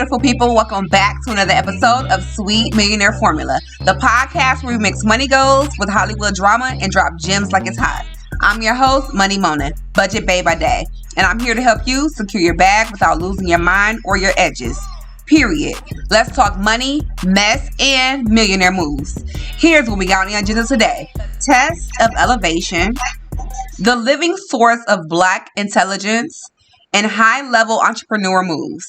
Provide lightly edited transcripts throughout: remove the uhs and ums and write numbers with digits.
beautiful people. Welcome back to another episode of Sweet Millionaire Formula, the podcast where we mix money goals with Hollywood drama and drop gems like it's hot. I'm your host, Money Mona, Budget Babe by Day, and I'm here to help you secure your bag without losing your mind or your edges. Period. Let's talk money, mess, and millionaire moves. Here's what we got on the agenda today. Test of elevation, the living source of Black intelligence, and high-level entrepreneur moves.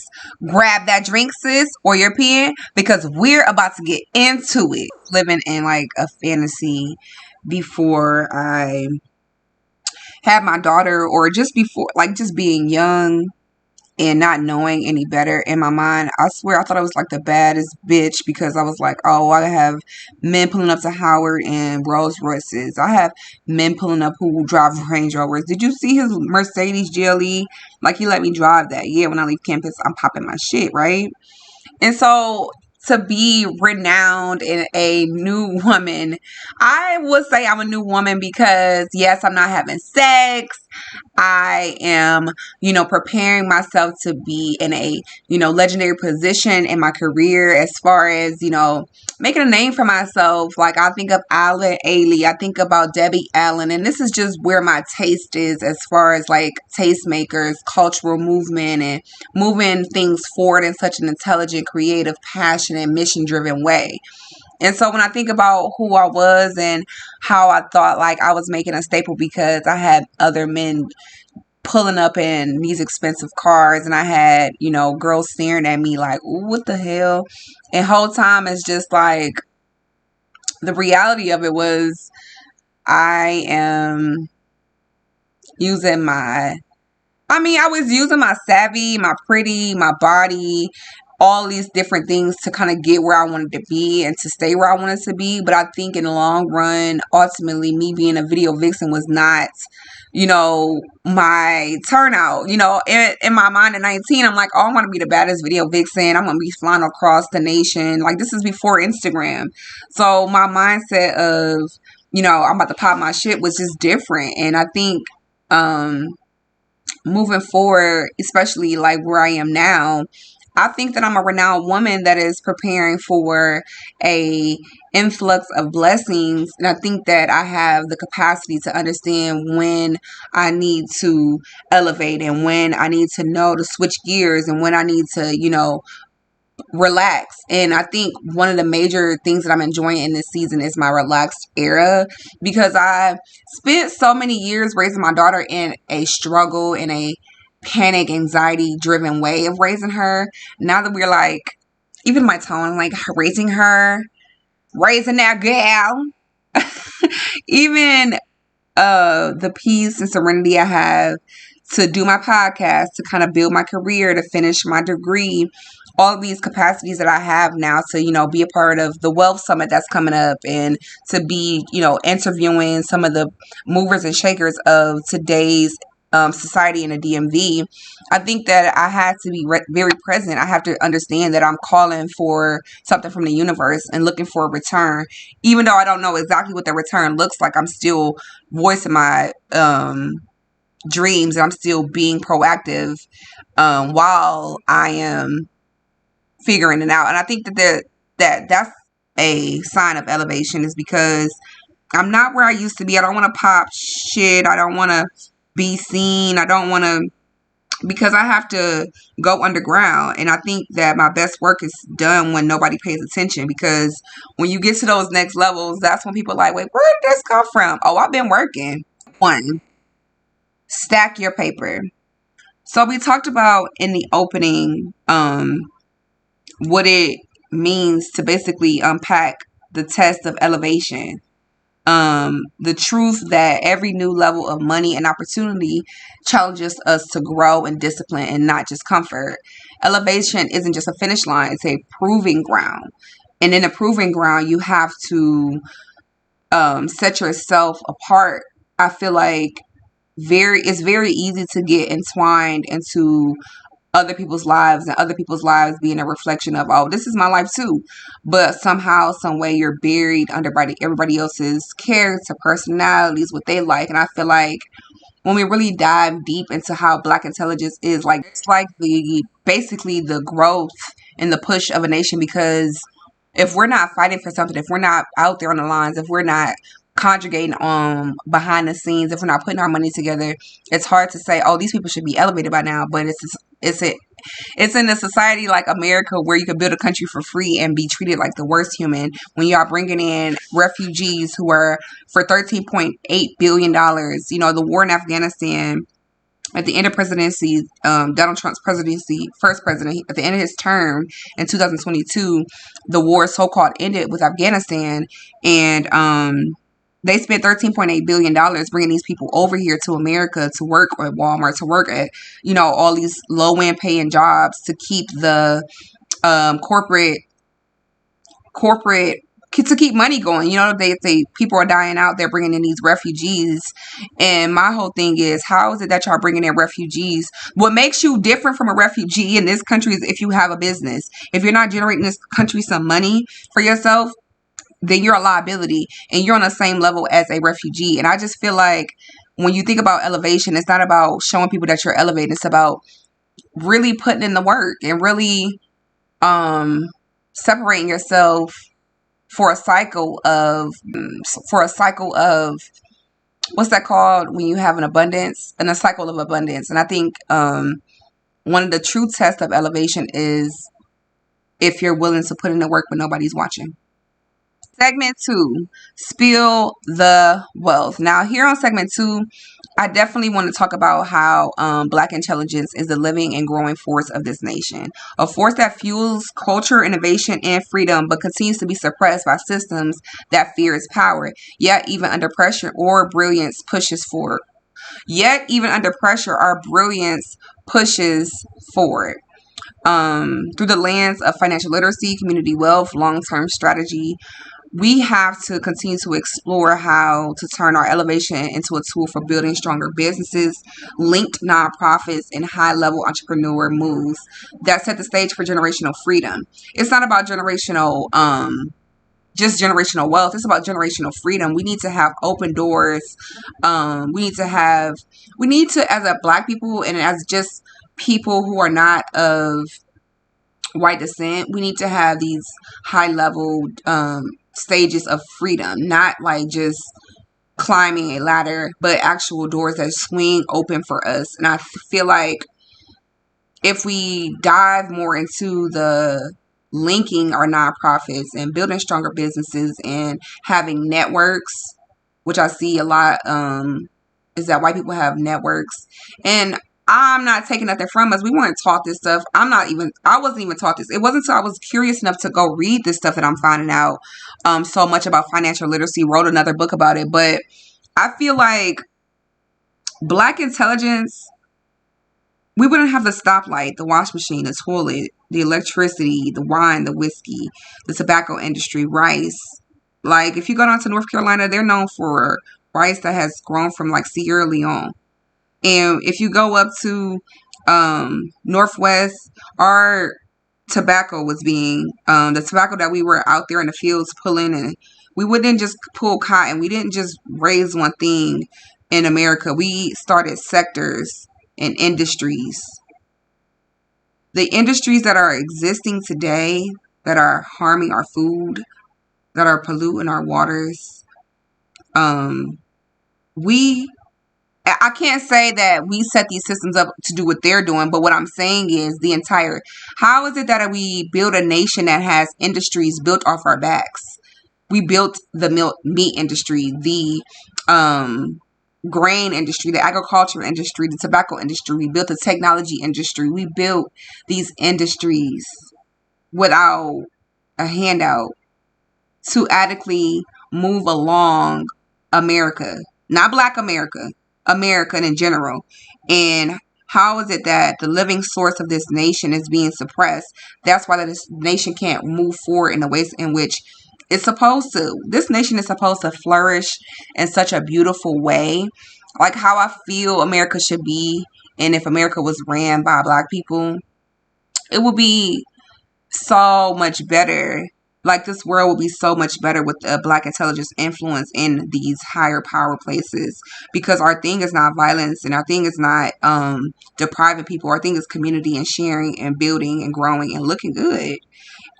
Grab that drink, sis, or your pen, because we're about to get into it. Living in like a fantasy before I had my daughter, or just before, like just being young and not knowing any better. In my mind, I swear I thought I was like the baddest bitch, because I was like, oh, I have men pulling up to Howard in Rolls Royces. I have men pulling up who drive Range Rovers. Did you see his Mercedes GLE? Like, he let me drive that. Yeah, when I leave campus, I'm popping my shit, right? And so to be renowned and a new woman, I would say I'm a new woman because, yes, I'm not having sex. I am, preparing myself to be in a, legendary position in my career as far as, making a name for myself. Like, I think of Alan Ailey, I think about Debbie Allen, and this is just where my taste is as far as like tastemakers, cultural movement, and moving things forward in such an intelligent, creative, passionate, mission-driven way. And so when I think about who I was and how I thought like I was making a staple because I had other men pulling up in these expensive cars, and I had, girls staring at me like, ooh, what the hell? And whole time it's just like, the reality of it was I am using I was using my savvy, my pretty, my body, all these different things to kind of get where I wanted to be and to stay where I wanted to be. But I think in the long run, ultimately, me being a video vixen was not, my turnout. In my mind at 19, I'm like, oh, I want to be the baddest video vixen. I'm going to be flying across the nation. Like, this is before Instagram. So my mindset of, I'm about to pop my shit was just different. And I think, moving forward, especially like where I am now, I think that I'm a renowned woman that is preparing for a influx of blessings. And I think that I have the capacity to understand when I need to elevate and when I need to know to switch gears and when I need to, relax. And I think one of the major things that I'm enjoying in this season is my relaxed era, because I spent so many years raising my daughter in a struggle, in a panic, anxiety driven way of raising her. Now that we're like, even my tone, like raising that gal, even the peace and serenity I have to do my podcast, to kind of build my career, to finish my degree, all of these capacities that I have now to, be a part of the Wealth Summit that's coming up, and to be, interviewing some of the movers and shakers of today's society in the DMV. I think that I had to be very present. I have to understand that I'm calling for something from the universe and looking for a return. Even though I don't know exactly what the return looks like, I'm still voicing my dreams, and I'm still being proactive while I am figuring it out. And I think that's a sign of elevation, is because I'm not where I used to be. I don't want to pop shit. I don't want to be seen. I don't want to, because I have to go underground. And I think that my best work is done when nobody pays attention, because when you get to those next levels, that's when people are like, wait, where did this come from? Oh, I've been working. 1, stack your paper. So we talked about in the opening what it means to basically unpack the test of elevation. The truth that every new level of money and opportunity challenges us to grow in discipline and not just comfort. Elevation isn't just a finish line, it's a proving ground. And in a proving ground, you have to set yourself apart. I feel like it's very easy to get entwined into other people's lives, and other people's lives being a reflection of, oh, this is my life too. But somehow, some way, you're buried under everybody else's character, personalities, what they like. And I feel like when we really dive deep into how Black intelligence is, like, it's like basically the growth in the push of a nation, because if we're not fighting for something, if we're not out there on the lines, if we're not conjugating behind the scenes, if we're not putting our money together, it's hard to say, oh, these people should be elevated by now. But it's in a society like America where you could build a country for free and be treated like the worst human when you are bringing in refugees who are for $13.8 billion. The war in Afghanistan, at the end of presidency, Donald Trump's presidency, first president, at the end of his term in 2022, the war so-called ended with Afghanistan. And they spent $13.8 billion bringing these people over here to America to work at Walmart, to work at, all these low-end paying jobs to keep the corporate to keep money going. They people are dying out. They're bringing in these refugees. And my whole thing is, how is it that y'all bringing in refugees? What makes you different from a refugee in this country is if you have a business. If you're not generating this country some money for yourself, then you're a liability and you're on the same level as a refugee. And I just feel like when you think about elevation, it's not about showing people that you're elevated. It's about really putting in the work and really separating yourself for a cycle of what's that called when you have an abundance, and a cycle of abundance. And I think one of the true tests of elevation is if you're willing to put in the work when nobody's watching. Segment 2, spill the wealth. Now, here on segment 2, I definitely want to talk about how Black intelligence is the living and growing force of this nation. A force that fuels culture, innovation, and freedom, but continues to be suppressed by systems that fear its power. Yet, even under pressure, our brilliance pushes forward. Through the lens of financial literacy, community wealth, long-term strategy, we have to continue to explore how to turn our elevation into a tool for building stronger businesses, linked nonprofits, and high-level entrepreneur moves that set the stage for generational freedom. It's not about generational wealth. It's about generational freedom. We need to have open doors. We need to, as a Black people and as just people who are not of white descent, we need to have these high-level stages of freedom, not like just climbing a ladder, but actual doors that swing open for us. And I feel like if we dive more into the linking our nonprofits and building stronger businesses and having networks, which I see a lot, is that white people have networks. And I'm not taking nothing from us. We weren't taught this stuff. I wasn't even taught this. It wasn't until I was curious enough to go read this stuff that I'm finding out so much about financial literacy, wrote another book about it. But I feel like Black intelligence, we wouldn't have the stoplight, the wash machine, the toilet, the electricity, the wine, the whiskey, the tobacco industry, rice. Like, if you go down to North Carolina, they're known for rice that has grown from like Sierra Leone. And if you go up to Northwest, our tobacco was being, the tobacco that we were out there in the fields pulling, and we wouldn't just pull cotton. We didn't just raise one thing in America. We started sectors and industries. The industries that are existing today, that are harming our food, that are polluting our waters, I can't say that we set these systems up to do what they're doing, but what I'm saying is how is it that we build a nation that has industries built off our backs? We built the meat industry, the grain industry, the agriculture industry, the tobacco industry. We built the technology industry. We built these industries without a handout to adequately move along America, not Black America, American in general. And how is it that the living source of this nation is being suppressed? That's why this nation can't move forward in the ways in which it's supposed to. This nation is supposed to flourish in such a beautiful way, like how I feel America should be. And if America was ran by Black people, it would be so much better Like, this world will be so much better with the Black intelligence influence in these higher power places, because our thing is not violence, and our thing is not depriving people. Our thing is community and sharing and building and growing and looking good.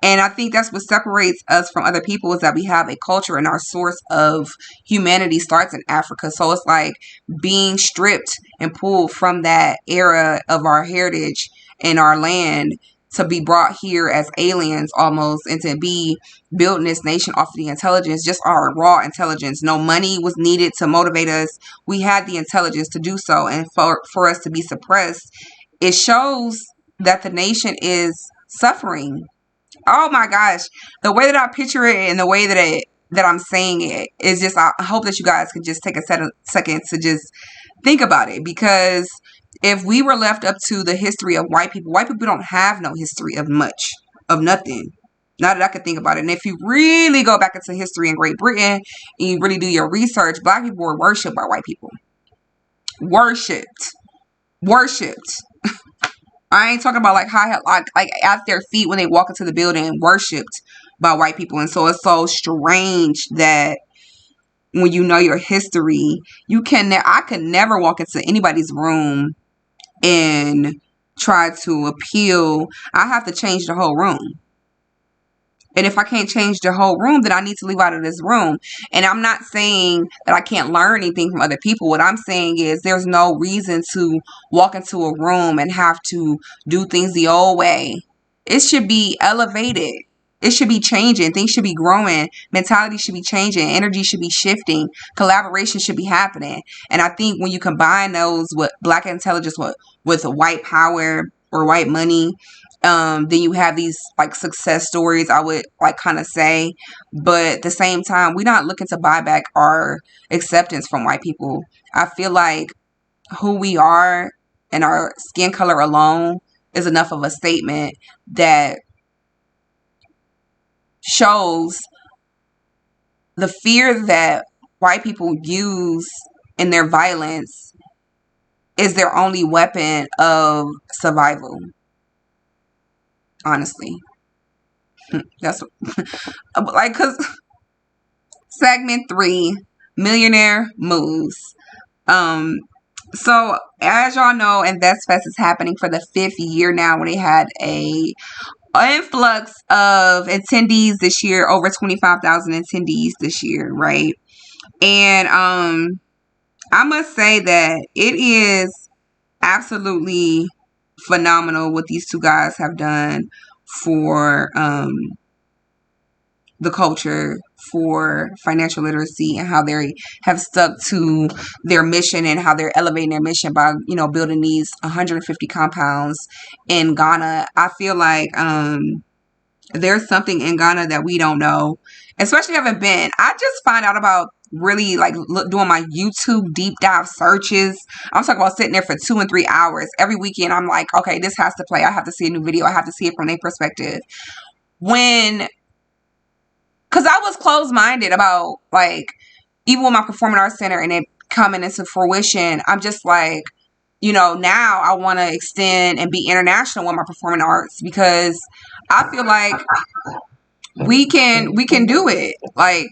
And I think that's what separates us from other people, is that we have a culture, and our source of humanity starts in Africa. So it's like being stripped and pulled from that era of our heritage and our land to be brought here as aliens almost, and to be building this nation off of the intelligence, just our raw intelligence. No money was needed to motivate us. We had the intelligence to do so. And for us to be suppressed, it shows that the nation is suffering. Oh my gosh, the way that I picture it and the way that I'm saying it is just, I hope that you guys can just take a second to just think about it. Because if we were left up to the history of white people don't have no history of much, of nothing. Now that I can think about it. And if you really go back into history in Great Britain and you really do your research, Black people were worshipped by white people. Worshipped. I ain't talking about like at their feet when they walk into the building, worshipped by white people. And so it's so strange that when you know your history, I could never walk into anybody's room and try to appeal. I have to change the whole room. And if I can't change the whole room, then I need to leave out of this room. And I'm not saying that I can't learn anything from other people. What I'm saying is there's no reason to walk into a room and have to do things the old way. It should be elevated. It should be changing. Things should be growing. Mentality should be changing. Energy should be shifting. Collaboration should be happening. And I think when you combine those with Black intelligence with white power or white money, then you have these like success stories, I would like kind of say. But at the same time, we're not looking to buy back our acceptance from white people. I feel like who we are and our skin color alone is enough of a statement that shows the fear that white people use in their violence is their only weapon of survival. Honestly, that's like, because segment 3, millionaire moves. So as y'all know, InvestFest is happening for the 5th year now, when they had a influx of attendees this year, over 25,000 attendees this year, right? And I must say that it is absolutely phenomenal what these two guys have done for the culture, for financial literacy, and how they have stuck to their mission, and how they're elevating their mission by, building these 150 compounds in Ghana. I feel like there's something in Ghana that we don't know, especially haven't been. I just find out about really like doing my YouTube deep dive searches. I'm talking about sitting there for 2 and 3 hours every weekend. I'm like, okay, this has to play. I have to see a new video. I have to see it from their perspective. Because I was closed-minded about, like, even with my performing arts center and it coming into fruition, I'm just like, now I want to extend and be international with my performing arts, because I feel like we can do it. Like,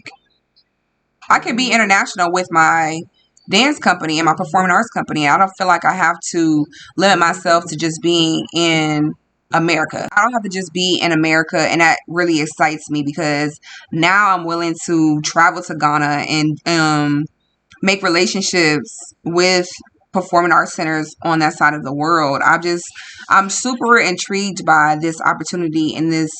I can be international with my dance company and my performing arts company. I don't feel like I have to limit myself to just being in America. I don't have to just be in America, and that really excites me, because now I'm willing to travel to Ghana and make relationships with performing arts centers on that side of the world. I'm super intrigued by this opportunity and this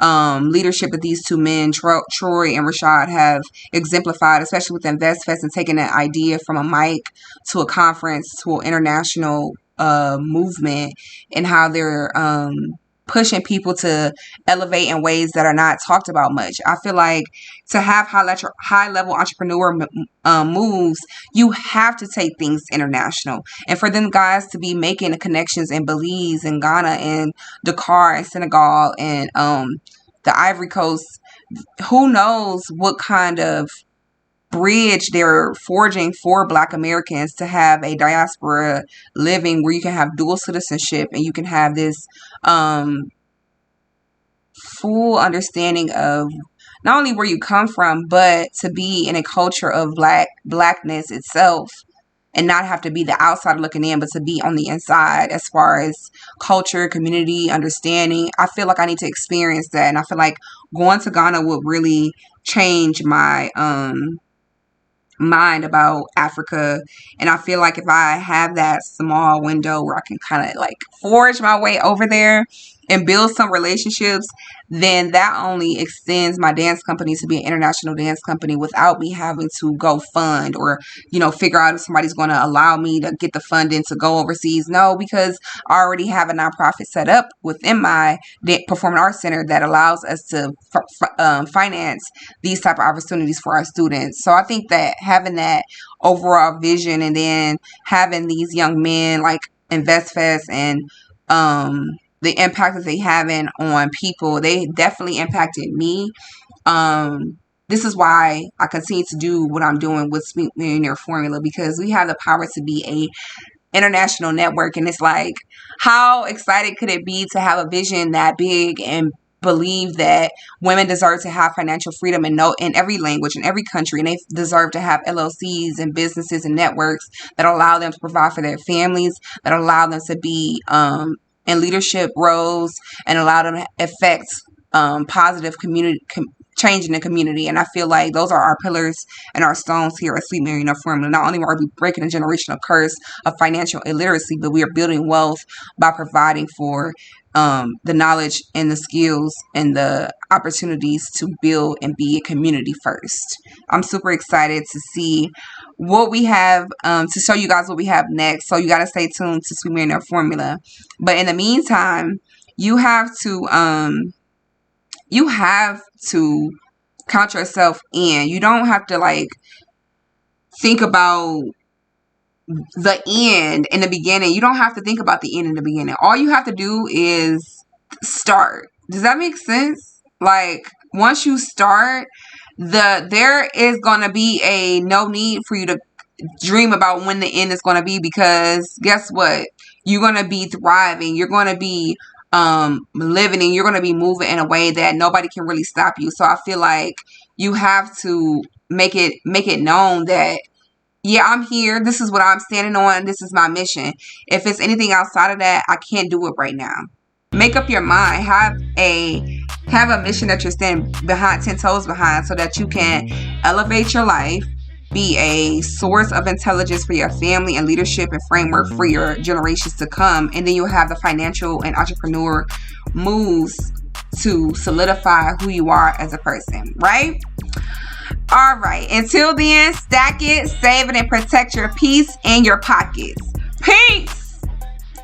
leadership that these two men, Troy and Rashad, have exemplified, especially with InvestFest, and taking an idea from a mic to a conference to an international movement, and how they're pushing people to elevate in ways that are not talked about much. I feel like to have high level entrepreneur moves, you have to take things international. And for them guys to be making the connections in Belize and Ghana and Dakar and Senegal and the Ivory Coast, who knows what kind of bridge they're forging for Black Americans to have a diaspora living where you can have dual citizenship and you can have this full understanding of not only where you come from, but to be in a culture of blackness itself, and not have to be the outsider looking in, but to be on the inside as far as culture, community, understanding. I feel like I need to experience that. And I feel like going to Ghana would really change my mind about Africa. And I feel like if I have that small window where I can kind of like forge my way over there and build some relationships, then that only extends my dance company to be an international dance company without me having to go fund or, figure out if somebody's going to allow me to get the funding to go overseas. No, because I already have a nonprofit set up within my performing arts center that allows us to finance these type of opportunities for our students. So I think that having that overall vision, and then having these young men like InvestFest and the impact that they having on people, they definitely impacted me. This is why I continue to do what I'm doing with Sweet Millionaire Formula, because we have the power to be a international network. And it's like, how excited could it be to have a vision that big and believe that women deserve to have financial freedom in every language, in every country, and they deserve to have LLCs and businesses and networks that allow them to provide for their families, that allow them to be in leadership roles, and allow them to affect positive community change in the community. And I feel like those are our pillars and our stones here at Sweet Millionaire Formula. Not only are we breaking a generational curse of financial illiteracy, but we are building wealth by providing for the knowledge and the skills and the opportunities to build and be a community first. I'm super excited to see what we have, to show you guys what we have next. So you got to stay tuned to Sweet Millionaire Formula. But in the meantime, you have to count yourself in. You don't have to like think about the end in the beginning. You don't have to think about the end in the beginning. All you have to do is start. Does that make sense? Like, once you start, there is going to be no need for you to dream about when the end is going to be, because guess what? You're going to be thriving. You're going to be living, and you're going to be moving in a way that nobody can really stop you. So I feel like you have to make it known that, yeah, I'm here. This is what I'm standing on. This is my mission. If it's anything outside of that, I can't do it right now. Make up your mind. Have a mission that you're standing behind, 10 toes behind, so that you can elevate your life, be a source of intelligence for your family and leadership and framework for your generations to come. And then you'll have the financial and entrepreneur moves to solidify who you are as a person, right? All right. Until then, stack it, save it, and protect your peace and your pockets. Peace!